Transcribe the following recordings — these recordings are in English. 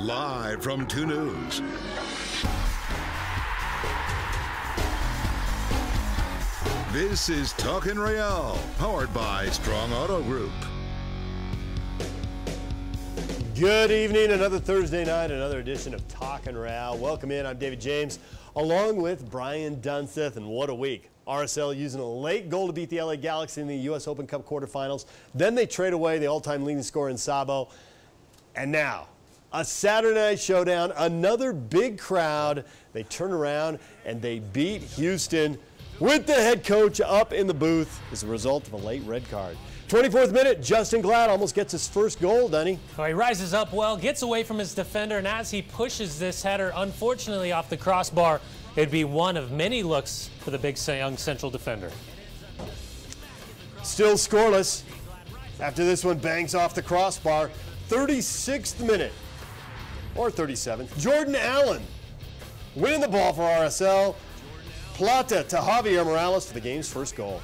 Live from 2 News. This is Talkin' Real, powered by Strong Auto Group. Good evening, another Thursday night, another edition of Talkin' Real. Welcome in, I'm David James, along with Brian Dunseth, and what a week. RSL using a late goal to beat the LA Galaxy in the US Open Cup quarterfinals. Then they trade away the all-time leading scorer in Sabo. And now, a Saturday night showdown, another big crowd. They turn around and they beat Houston with the head coach up in the booth as a result of a late red card. 24th minute, Justin Glad almost gets his first goal, doesn't he? Well, he rises up well, gets away from his defender, and as he pushes this header, unfortunately off the crossbar, it'd be one of many looks for the big young central defender. Still scoreless after this one bangs off the crossbar. 36th minute, or 37th, Jordan Allen winning the ball for RSL. Plata to Javier Morales for the game's first goal.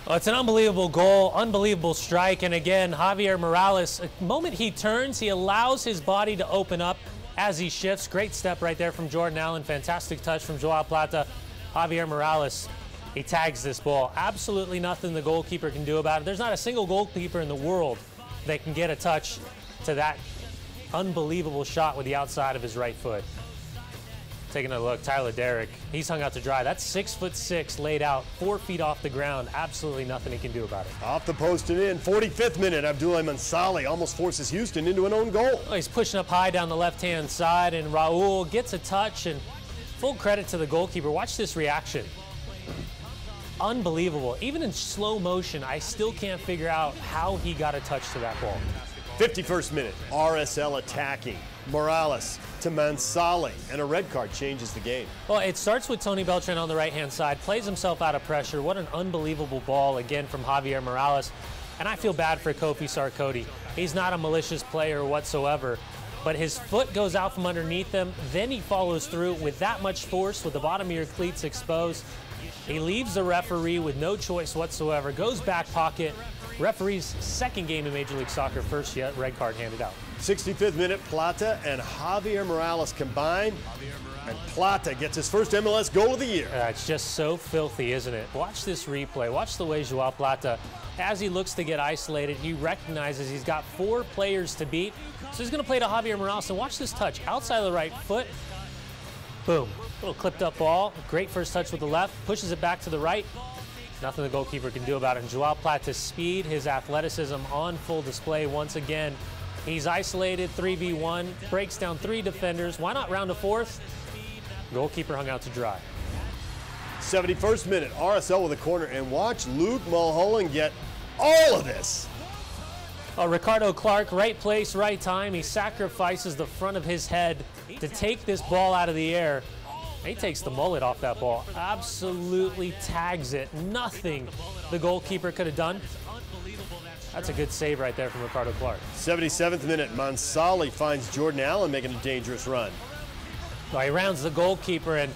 Well, it's an unbelievable goal, unbelievable strike, and again, Javier Morales, the moment he turns, he allows his body to open up as he shifts. Great step right there from Jordan Allen, fantastic touch from Joao Plata. Javier Morales, he tags this ball. Absolutely nothing the goalkeeper can do about it. There's not a single goalkeeper in the world that can get a touch to that unbelievable shot with the outside of his right foot. Taking a look, Tyler Derrick, he's hung out to dry. That's 6'6", laid out, 4 feet off the ground. Absolutely nothing he can do about it. Off the post and in. 45th minute, Abdoulaye Mansali almost forces Houston into an own goal. Well, he's pushing up high down the left-hand side, and Raul gets a touch, and full credit to the goalkeeper. Watch this reaction. Unbelievable. Even in slow motion, I still can't figure out how he got a touch to that ball. 51st minute, RSL attacking. Morales to Mansali, and a red card changes the game. Well, it starts with Tony Beltran on the right-hand side, plays himself out of pressure. What an unbelievable ball, again, from Javier Morales. And I feel bad for Kofi Sarkodie. He's not a malicious player whatsoever, but his foot goes out from underneath him. Then he follows through with that much force with the bottom of your cleats exposed. He leaves the referee with no choice whatsoever, goes back pocket. Referee's second game in Major League Soccer, first yet red card handed out. 65th minute, Plata and Javier Morales combine, and Plata gets his first MLS goal of the year. It's just so filthy, isn't it? Watch this replay. Watch the way Joao Plata, as he looks to get isolated, he recognizes he's got 4 players to beat. So he's going to play to Javier Morales, and watch this touch. Outside of the right foot, boom. Little clipped up ball. Great first touch with the left. Pushes it back to the right. Nothing the goalkeeper can do about it. And Joao Plata's speed, his athleticism on full display once again. He's isolated, 3v1, breaks down 3 defenders. Why not round a 4th? Goalkeeper hung out to dry. 71st minute, RSL with a corner, and watch Luke Mulholland get all of this. Ricardo Clark, right place, right time. He sacrifices the front of his head to take this ball out of the air. He takes the mullet off that ball. Absolutely tags it. Nothing the goalkeeper could have done. That's a good save right there from Ricardo Clark. 77th minute, Mansali finds Jordan Allen making a dangerous run. Well, he rounds the goalkeeper, and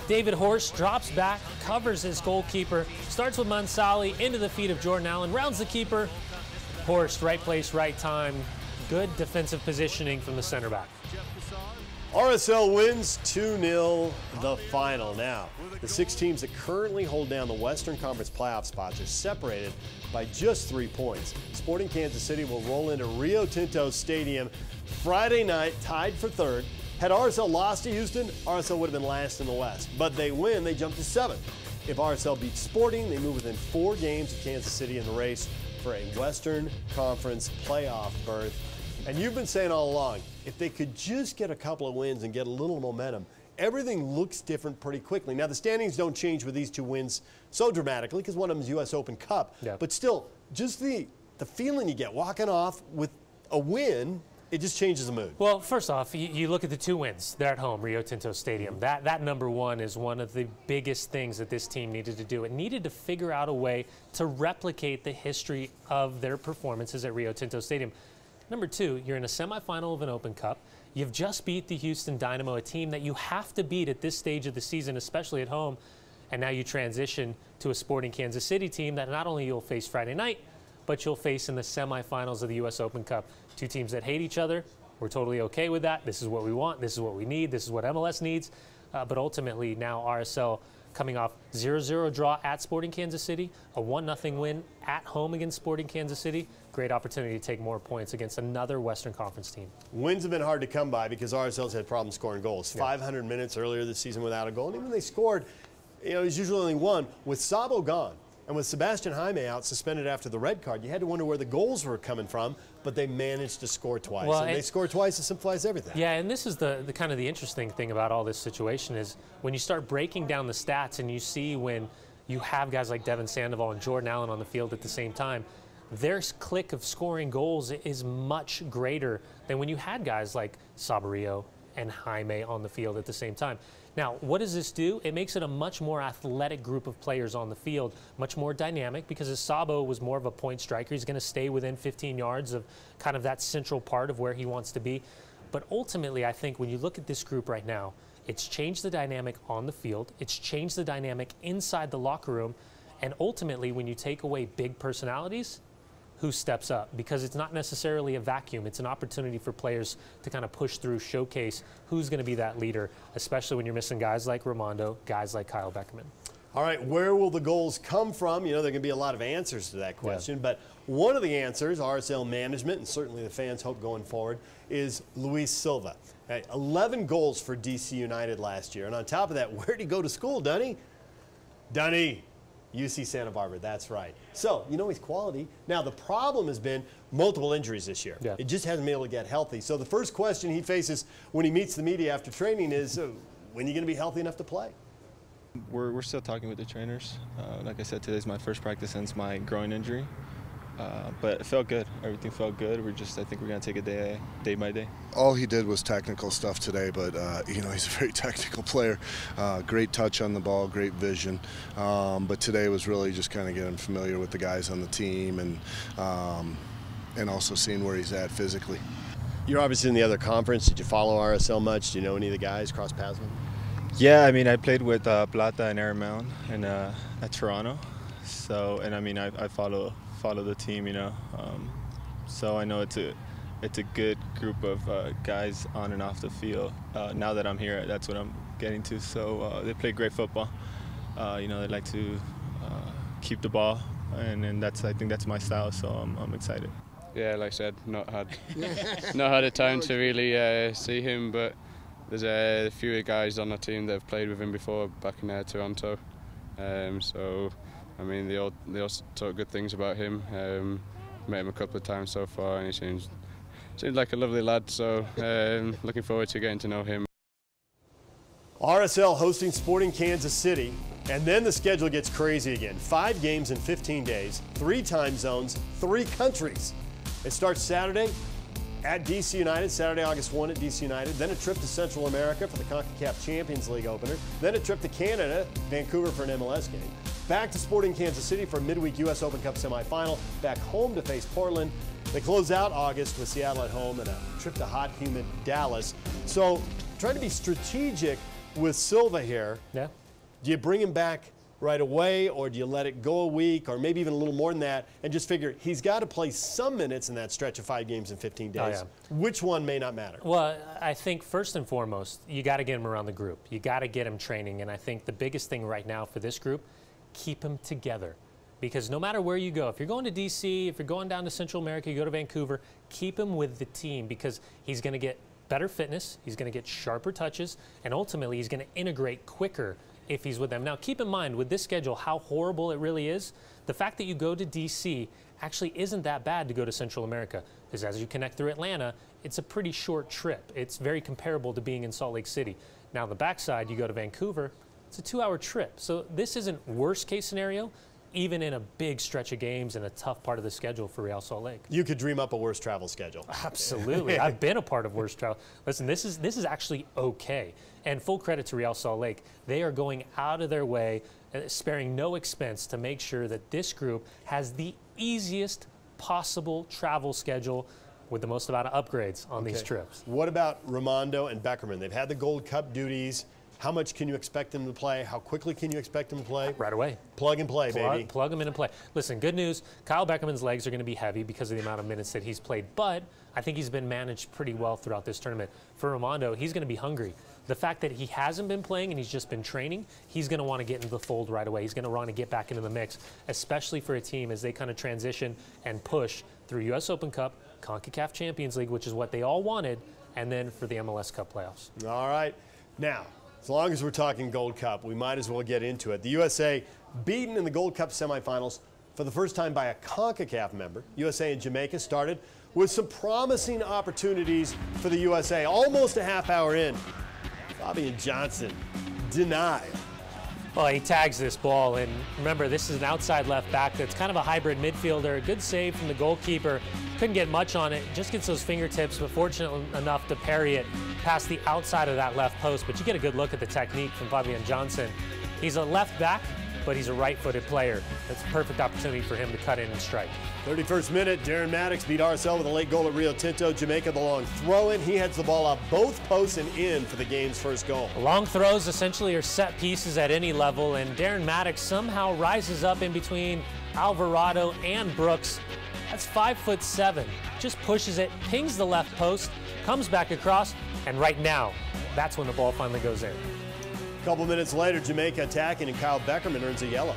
David Horst drops back, covers his goalkeeper, starts with Mansali into the feet of Jordan Allen, rounds the keeper. Horst, right place, right time. Good defensive positioning from the center back. RSL wins 2-0 the final. Now, the 6 teams that currently hold down the Western Conference playoff spots are separated by just 3 points. Sporting Kansas City will roll into Rio Tinto Stadium Friday night, tied for 3rd. Had RSL lost to Houston, RSL would have been last in the West. But they win, they jump to 7th. If RSL beats Sporting, they move within 4 games of Kansas City in the race for a Western Conference playoff berth. And you've been saying all along, if they could just get a couple of wins and get a little momentum, everything looks different pretty quickly. Now, the standings don't change with these 2 wins so dramatically because one of them is US Open Cup. Yep. But still, just the feeling you get walking off with a win, it just changes the mood. Well, first off, you look at the 2 wins. They're at home, Rio Tinto Stadium. That number 1 is one of the biggest things that this team needed to do. It needed to figure out a way to replicate the history of their performances at Rio Tinto Stadium. Number 2, you're in a semifinal of an Open Cup. You've just beat the Houston Dynamo, a team that you have to beat at this stage of the season, especially at home. And now you transition to a Sporting Kansas City team that not only you'll face Friday night, but you'll face in the semifinals of the US Open Cup. 2 teams that hate each other, We're totally okay with that. This is what we want. This is what we need. This is what MLS needs. But ultimately, now RSL coming off 0-0 draw at Sporting Kansas City, a 1-0 win at home against Sporting Kansas City. Great opportunity to take more points against another Western Conference team. Wins have been hard to come by because RSL's had problems scoring goals. 500 minutes earlier this season without a goal. And even when they scored, it was usually only one. With Sabo gone and with Sebastian Jaime out suspended after the red card, you had to wonder where the goals were coming from, but they managed to score twice. Well, and they scored twice, it simplifies everything. Yeah, and this is the kind of the interesting thing about all this situation is when you start breaking down the stats and you see when you have guys like Devin Sandoval and Jordan Allen on the field at the same time, their click of scoring goals is much greater than when you had guys like Saborio and Jaime on the field at the same time. Now, what does this do? It makes it a much more athletic group of players on the field, much more dynamic, because as Sabo was more of a point striker, he's going to stay within 15 yards of kind of that central part of where he wants to be. But ultimately, I think when you look at this group right now, it's changed the dynamic on the field, it's changed the dynamic inside the locker room, and ultimately, when you take away big personalities, who steps up? Because it's not necessarily a vacuum. It's an opportunity for players to kind of push through, showcase who's going to be that leader, especially when you're missing guys like Ramondo, guys like Kyle Beckerman. All right, where will the goals come from? You know, there can be a lot of answers to that question, but one of the answers, RSL management, and certainly the fans hope going forward, is Luis Silva. 11 goals for DC United last year. And on top of that, where did he go to school, Dunny? Dunny. UC Santa Barbara, that's right. So, you know he's quality. Now, the problem has been multiple injuries this year. It just hasn't been able to get healthy. So the first question he faces when he meets the media after training is, when are you going to be healthy enough to play? We're still talking with the trainers. Like I said, today's my first practice since my groin injury. But it felt good. Everything felt good. I think we're going to take it day by day. All he did was technical stuff today, but you know, he's a very technical player. Great touch on the ball, great vision. But today was really just kind of getting familiar with the guys on the team and also seeing where he's at physically. You're obviously in the other conference. Did you follow RSL much? Do you know any of the guys, cross paths with them? Yeah, I mean, I played with Plata and Aaron Mound at Toronto. So, and I mean, I follow the team, you know. So I know it's a good group of guys on and off the field. Now that I'm here, that's what I'm getting to. So they play great football. You know, they like to keep the ball, and I think that's my style. So I'm excited. Yeah, like I said, not had a time to really see him, but there's a few guys on the team that have played with him before back in Toronto. So. I mean, they all talk good things about him. Met him a couple of times so far, and he seems like a lovely lad. So looking forward to getting to know him. RSL hosting Sporting Kansas City, and then the schedule gets crazy again. 5 games in 15 days, 3 time zones, 3 countries. It starts Saturday at DC United, Saturday, August 1 at DC United. Then a trip to Central America for the CONCACAF Champions League opener. Then a trip to Canada, Vancouver for an MLS game. Back to Sporting Kansas City for a midweek U.S. Open Cup semifinal. Back home to face Portland. They close out August with Seattle at home and a trip to hot, humid Dallas. So trying to be strategic with Silva here. Yeah. Do you bring him back right away, or do you let it go a week, or maybe even a little more than that, and just figure he's got to play some minutes in that stretch of 5 games in 15 days? Which one may not matter? Well, I think first and foremost, you got to get him around the group. You got to get him training, and I think the biggest thing right now for this group, keep them together. Because no matter where you go, if you're going to DC, if you're going down to Central America, you go to Vancouver, keep him with the team, because he's going to get better fitness, he's going to get sharper touches, and ultimately he's going to integrate quicker if he's with them. Now, keep in mind, with this schedule, how horrible it really is. The fact that you go to DC actually isn't that bad to go to Central America, because as you connect through Atlanta, it's a pretty short trip. It's very comparable to being in Salt Lake City. Now, the backside, you go to Vancouver, it's a 2-hour trip. So this isn't worst case scenario, even in a big stretch of games and a tough part of the schedule for Real Salt Lake. You could dream up a worse travel schedule. Absolutely. I've been a part of worse travel. Listen, this is actually okay. And full credit to Real Salt Lake. They are going out of their way, sparing no expense to make sure that this group has the easiest possible travel schedule with the most amount of upgrades on these trips. What about Ramondo and Beckerman? They've had the Gold Cup duties. How much can you expect him to play? How quickly can you expect him to play? Right away. Plug and play, baby. Plug him in and play. Listen, good news, Kyle Beckerman's legs are going to be heavy because of the amount of minutes that he's played, but I think he's been managed pretty well throughout this tournament. For Raimondo, he's going to be hungry. The fact that he hasn't been playing and he's just been training, he's going to want to get into the fold right away. He's going to want to get back into the mix, especially for a team as they kind of transition and push through US Open Cup, CONCACAF Champions League, which is what they all wanted, and then for the MLS Cup playoffs. All right. Now, as long as we're talking Gold Cup, we might as well get into it. The USA beaten in the Gold Cup semifinals for the first time by a CONCACAF member. USA and Jamaica started with some promising opportunities for the USA. Almost a half hour in, Fabian Johnson denied. Well, he tags this ball, and remember, this is an outside left back that's kind of a hybrid midfielder. A good save from the goalkeeper. Couldn't get much on it. Just gets those fingertips, but fortunate enough to parry it past the outside of that left post. But you get a good look at the technique from Fabian Johnson. He's a left back, but he's a right-footed player. That's a perfect opportunity for him to cut in and strike. 31st minute, Darren Maddox beat RSL with a late goal at Rio Tinto. Jamaica the long throw-in. He heads the ball up both posts and in for the game's first goal. Long throws essentially are set pieces at any level, and Darren Maddox somehow rises up in between Alvarado and Brooks. That's 5'7". Just pushes it, pings the left post, comes back across, and right now, that's when the ball finally goes in. A couple minutes later, Jamaica attacking, and Kyle Beckerman earns a yellow.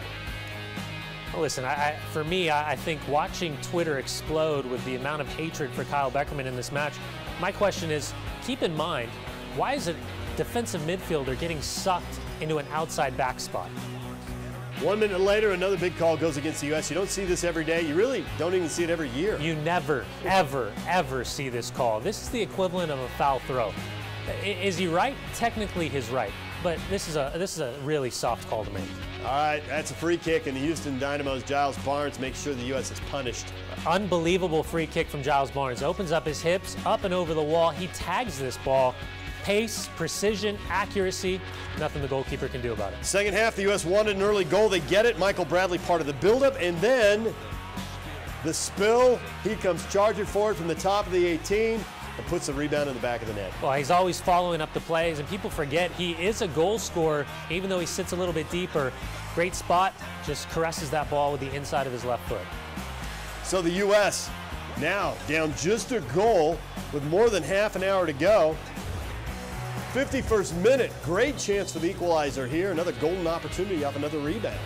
Well, listen, for me, I think watching Twitter explode with the amount of hatred for Kyle Beckerman in this match, my question is, keep in mind, why is a defensive midfielder getting sucked into an outside back spot? 1 minute later, another big call goes against the U.S. You don't see this every day. You really don't even see it every year. You never, ever, ever see this call. This is the equivalent of a foul throw. Is he right? Technically, he's right. But this is a really soft call to make. All right, that's a free kick, and the Houston Dynamo's Giles Barnes makes sure the U.S. is punished. Unbelievable free kick from Giles Barnes. Opens up his hips, up and over the wall. He tags this ball. Pace, precision, accuracy, nothing the goalkeeper can do about it. Second half, the U.S. wanted an early goal. They get it. Michael Bradley part of the buildup, and then the spill. He comes charging forward from the top of the 18 and puts the rebound in the back of the net. Well, he's always following up the plays, and people forget he is a goal scorer, even though he sits a little bit deeper. Great spot, just caresses that ball with the inside of his left foot. So the U.S. now down just a goal with more than half an hour to go. 51st minute, great chance for the equalizer here. Another golden opportunity off another rebound.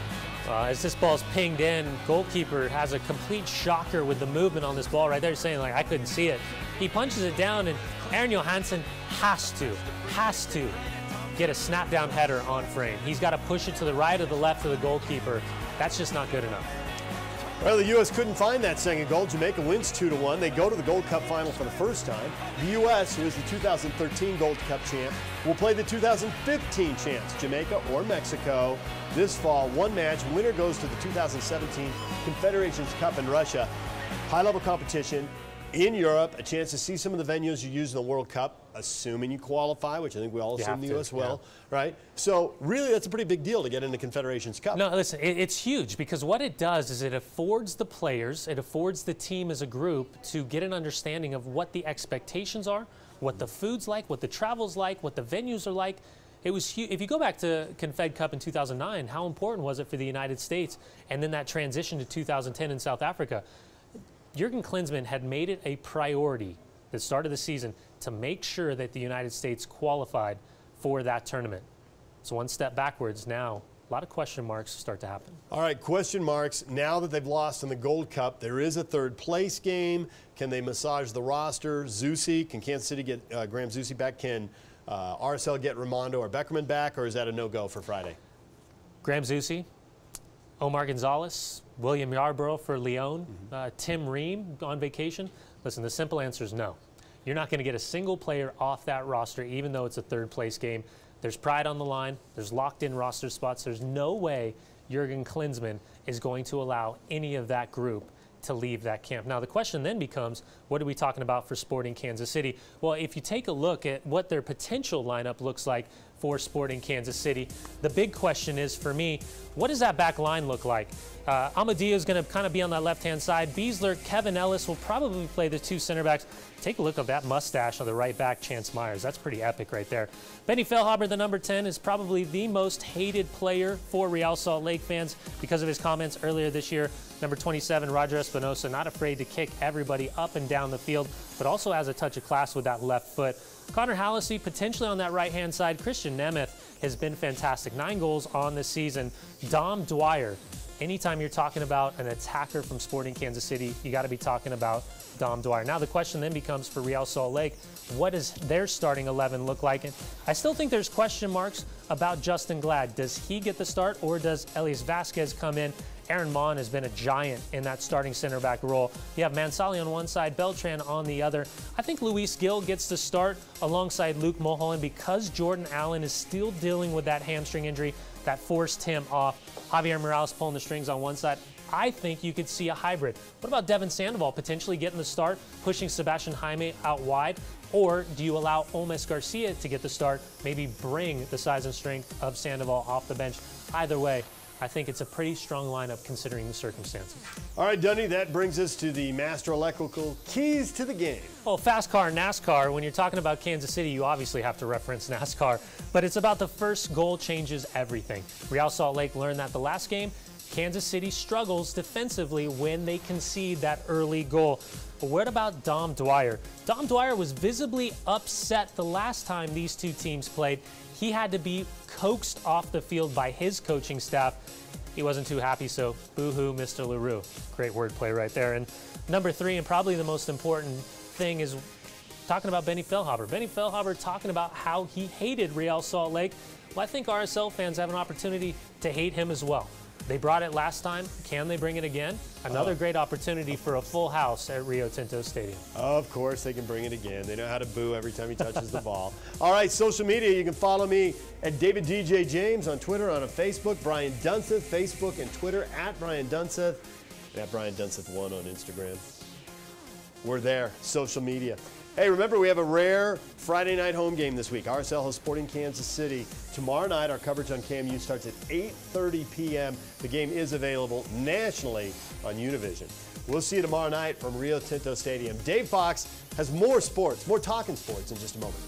As this ball's pinged in, goalkeeper has a complete shocker with the movement on this ball right there, saying like, I couldn't see it. He punches it down, and Aaron Johansson has to get a snap down header on frame. He's got to push it to the right or the left of the goalkeeper. That's just not good enough. Well, the U.S. couldn't find that second goal. Jamaica wins 2-1. They go to the Gold Cup final for the first time. The U.S., who is the 2013 Gold Cup champ, will play the 2015 champs, Jamaica or Mexico, this fall. One match. Winner goes to the 2017 Confederations Cup in Russia. High-level competition in Europe, a chance to see some of the venues you use in the World Cup, assuming you qualify, which I think we all assume the U.S. will, right? So really, that's a pretty big deal to get into Confederations Cup. No, listen, it's huge because what it does is it affords the players, it affords the team as a group to get an understanding of what the expectations are, what the food's like, what the travel's like, what the venues are like. It was huge. If you go back to Confed Cup in 2009, how important was it for the United States? And then that transition to 2010 in South Africa. Jurgen Klinsmann had made it a priority at the start of the season to make sure that the United States qualified for that tournament. So one step backwards now. A lot of question marks start to happen. All right, question marks. Now that they've lost in the Gold Cup, there is a third place game. Can they massage the roster? Zusi, can Kansas City get Graham Zusi back? Can RSL get Raimondo or Beckerman back, or is that a no-go for Friday? Graham Zusi, Omar Gonzalez, William Yarborough for Lyon, Tim Ream on vacation. Listen, the simple answer is no. You're not going to get a single player off that roster, even though it's a third place game. There's pride on the line. There's locked-in roster spots. There's no way Jurgen Klinsmann is going to allow any of that group to leave that camp. Now, the question then becomes, what are we talking about for Sporting Kansas City? Well, if you take a look at what their potential lineup looks like for Sporting Kansas City. The big question is, for me, what does that back line look like? Amadio is going to kind of be on that left-hand side. Beasler, Kevin Ellis will probably play the two center backs. Take a look at that mustache on the right back, Chance Myers. That's pretty epic right there. Benny Feilhaber, the number 10, is probably the most hated player for Real Salt Lake fans because of his comments earlier this year. Number 27, Roger Espinosa, not afraid to kick everybody up and down the field, but also has a touch of class with that left foot. Connor Hallisey potentially on that right-hand side. Christian Nemeth has been fantastic. 9 goals on the season. Dom Dwyer. Anytime you're talking about an attacker from Sporting Kansas City, you got to be talking about Dom Dwyer. Now the question then becomes for Real Salt Lake, what does their starting 11 look like? And I still think there's question marks about Justin Glad. Does he get the start, or does Elias Vasquez come in? Aaron Mon has been a giant in that starting center back role. You have Mansali on one side, Beltran on the other. I think Luis Gil gets the start alongside Luke Mulholland because Jordan Allen is still dealing with that hamstring injury that forced him off. Javier Morales pulling the strings on one side. I think you could see a hybrid. What about Devin Sandoval potentially getting the start, pushing Sebastian Jaime out wide? Or do you allow Olmes Garcia to get the start, maybe bring the size and strength of Sandoval off the bench? Either way, I think it's a pretty strong lineup considering the circumstances. All right, Dunny, that brings us to the master electrical keys to the game. Well, fast car, NASCAR, when you're talking about Kansas City, you obviously have to reference NASCAR, but it's about the first goal changes everything. Real Salt Lake learned that the last game. Kansas City struggles defensively when they concede that early goal. But what about Dom Dwyer? Dom Dwyer was visibly upset the last time these two teams played. He had to be coaxed off the field by his coaching staff. He wasn't too happy, so boo-hoo, Mr. LaRue. Great wordplay right there. And number 3, and probably the most important thing, is talking about Benny Feilhaber. Benny Feilhaber talking about how he hated Real Salt Lake. Well, I think RSL fans have an opportunity to hate him as well. They brought it last time. Can they bring it again? Another great opportunity for a full house at Rio Tinto Stadium. Of course, they can bring it again. They know how to boo every time he touches the ball. All right, social media. You can follow me at David DJ James on Twitter, on Facebook. Brian Dunseth, Facebook and Twitter at Brian Dunseth, and at Brian Dunseth1 on Instagram. We're there, social media. Hey, remember, we have a rare Friday night home game this week. RSL hosts Sporting Kansas City. Tomorrow night, our coverage on KMU starts at 8:30 p.m. The game is available nationally on Univision. We'll see you tomorrow night from Rio Tinto Stadium. Dave Fox has more sports, more Talkin' Sports in just a moment.